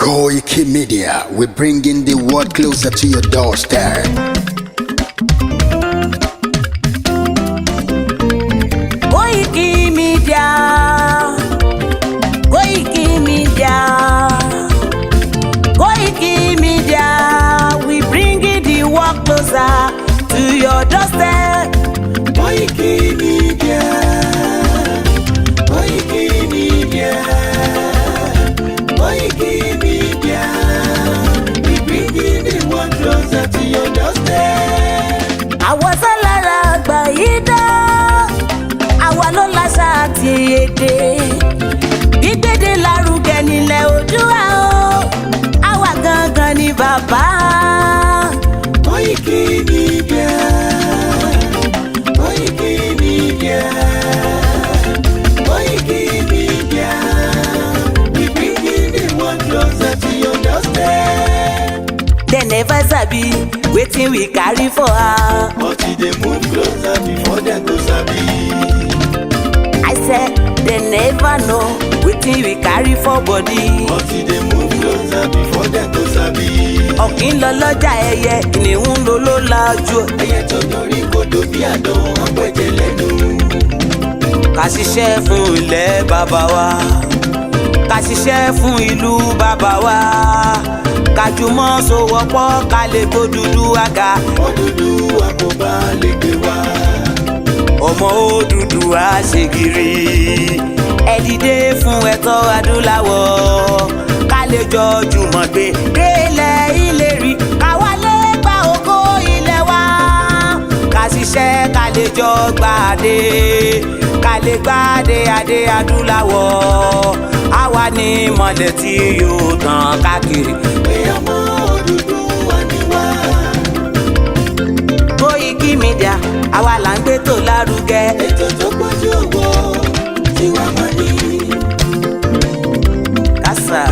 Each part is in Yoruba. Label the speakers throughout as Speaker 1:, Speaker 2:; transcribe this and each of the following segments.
Speaker 1: Koiki Media, we're bringing the world closer to your doorstep.
Speaker 2: Koiki Media, Koiki Media, Koiki Media, we bringing the world closer to your doorstep.
Speaker 3: Koiki Media, Koiki Media, Koiki Media, we bringing the world closer to your doorstep.
Speaker 2: Àwa sálára àgbà yìí dá, àwa ló láṣà àti èdè. Gbígbédè lárugẹ nílẹ̀ Oòduà o, àwa gangan ni bàbá.
Speaker 3: Koiki Media, Koiki Media, Koiki Media, we bringing the world closer to your doorstep.
Speaker 2: They never sabi wetin we carry for her.
Speaker 3: But they move closer before they go sabi.
Speaker 2: I said they never know wetin we carry for body.
Speaker 3: But they move closer before they go sabi.
Speaker 2: Ọ̀kín lọ lọ́jà ẹyẹ, kìnìún ló ló lajú.
Speaker 3: Ẹyẹ tó dorí kodò bí àdán apẹ̀jẹ̀ lẹ́nu.
Speaker 2: Ká ṣiṣẹ́ fún ilẹ̀ bàbá wa, ká ṣiṣẹ́ fún ìlú bàbá wa, ká jùmọ̀ sowọ́pọ̀ ká lè gbódùdúwà ga.
Speaker 3: Odùduwà kò bá lè gbé wa.
Speaker 2: Ọmọ Odùduwà ṣe gírí, ẹ dìde fún ẹ̀tọ́ adúláwọ̀, ká lè jọ jùmọ̀ gbé délẹ̀ ìlérí, ká wálé gba ògo ilẹ̀ wa, ká ṣiṣẹ́ ká lè jọ gbàdé, ká lè gbàdé adé adúláwọ̀, àwa ni ìmọ̀lẹ̀ tí yóò tàn káàkiri.
Speaker 3: Pé ọmọ Odùduwà ni wá.
Speaker 2: Koiki Media, àwa là ń gbé tó lárugẹ.
Speaker 3: Ètò tó pọ̀jù owó tí wàá máa ní.
Speaker 2: Kásá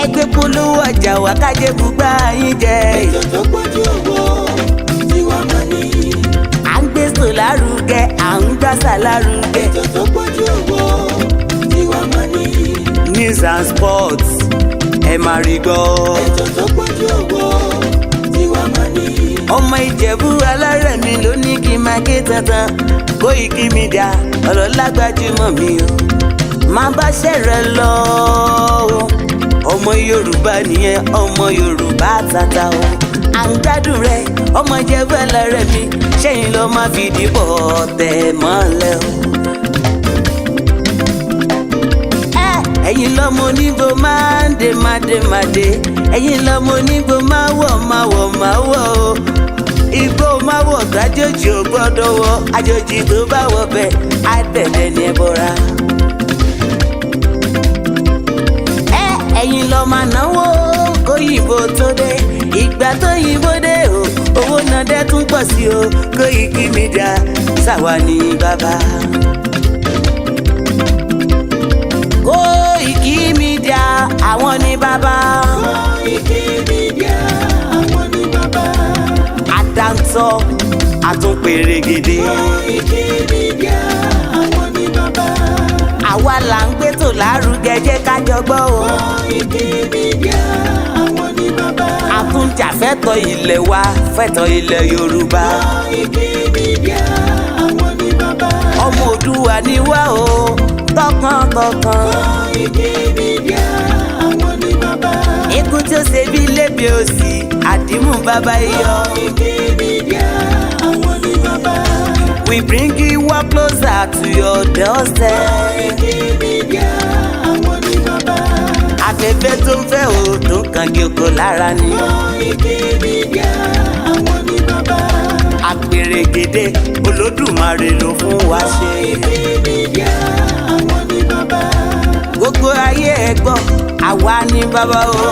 Speaker 2: ẹgbẹ́ polówó ọjà wá kájé bùgbà yín jẹ.
Speaker 3: Ètò tó pọ̀jù owó tí wàá máa ní.
Speaker 2: À ń gbé tó lárugẹ, à ń gbàsà lárugẹ.
Speaker 3: Ètò tó pọ̀jù owó tí wàá máa ní.
Speaker 2: News and sports ẹ máa rí gbọ́.
Speaker 3: Ètò tó pọ̀jù owó tí wàá máa ní.
Speaker 2: Ọmọ Ìjẹ̀bú alárẹ̀mí ló ní kí n máa ké tantan. Koiki Media ọ̀rọ̀ lágbájúmọ̀ mi o, máa bá ṣẹ̀rẹ̀ lọ o. Ọmọ Yorùbá nìyẹn, ọmọ Yorùbá tata o. À ń gbádùn rẹ, ọmọ Ìjẹ̀bú alárẹ̀mí, ṣẹ́yìn ló máa fi dìbò tẹ̀ mọ́lẹ̀ o. Ẹ̀yin lọ́mọ onígbò máa ń dé máa dé, ẹ̀yin lọ́mọ onígbò máa wọ̀ o. Igbó máa wọ̀ gbájòjì ò gbọ́dọ̀ wọ, àjòjì tó bá wọ bẹ́ẹ̀ á bẹ̀rẹ̀ ní ẹbọra. Ẹ̀yin lọ máa náwó kóyìnbó tó dé, ìgbà tó yìnbó dé o, owó náà dẹ́ tún pọ̀ sí o. Koiki Media ṣàwa ní bàbá. Koiki Media àwọn ní bàbá.
Speaker 3: Koiki Media àwọn ní bàbá.
Speaker 2: Àdáńtọ́ àtúnpèrègèdè.
Speaker 3: Koiki Media àwọn ní bàbá.
Speaker 2: Àwa là ń gbé tò lárugẹ, jẹ́ ká jọ gbọ́ o.
Speaker 3: Koiki Media àwọn ní bàbá.
Speaker 2: Àtúnjà fẹ́tọ̀ ilẹ̀ wa, fẹ́tọ̀ ilẹ̀ Yorùbá.
Speaker 3: Koiki Media àwọn ní bàbá.
Speaker 2: Ọmọ Oòduà ni wá o, tọkàntọkàn.
Speaker 3: Koiki Media àwọn ní bàbá.
Speaker 2: Ikú tí ó ṣe bí lébi òsì, àdìmú bàbá iyọ̀.
Speaker 3: Koiki Media àwọn ní bàbá.
Speaker 2: We bring you work closer to your doorstep.
Speaker 3: Koiki Media àwọn ní bàbá.
Speaker 2: Afẹ́fẹ́ tó ń fẹ́ o tó ń kan gíoko lára ni.
Speaker 3: Koiki Media àwọn ní bàbá.
Speaker 2: Àpèrègèdè Olódùmarè ló fún wa ṣe.
Speaker 3: Koiki Media àwọn ní bàbá.
Speaker 2: Gbogbo ayé ẹ gbọ́, àwa ní bàbá o.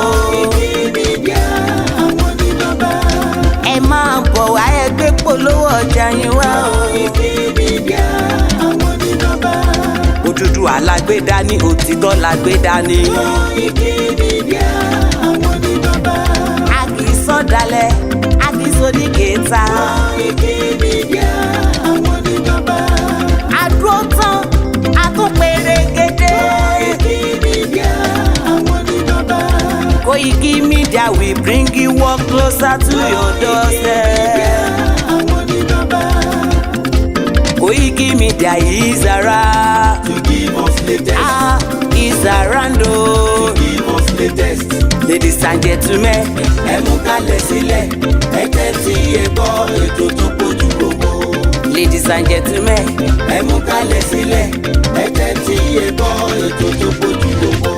Speaker 3: Koiki Media àwọn ní bàbá.
Speaker 2: Ẹ máa bọ̀ wá ẹ gbé polówó ọjà yín wá o.
Speaker 3: Koiki Media àwọn ní bàbá.
Speaker 2: Odùduwà lágbé dání, òtítọ́ lágbé dání.
Speaker 3: Koiki Media àwọn ní bàbá.
Speaker 2: A kì í sọ̀dálẹ̀, a kì í sódì kẹta.
Speaker 3: Koiki Media àwọn ní bàbá.
Speaker 2: Àdúró tán, a tún pèrègèdè.
Speaker 3: Koiki Media àwọn ní bàbá.
Speaker 2: Koiki Media, we bring you work closer to your doorstep. Koiki Media is around
Speaker 3: To give us latest.
Speaker 2: Is around
Speaker 3: To give us latest.
Speaker 2: Ladies and gentlemen,
Speaker 3: Ẹ mú kalẹ̀ sílẹ̀, ẹ tẹ́tí ẹ gbọ́ ètò tó pójú gbogbo.
Speaker 2: ladies and gentlemen,
Speaker 3: Ẹ mú kalẹ̀ sílẹ̀, ẹ tẹ́tí ẹ gbọ́ ètò tó pójú gbogbo.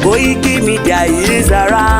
Speaker 2: Koiki Media is around.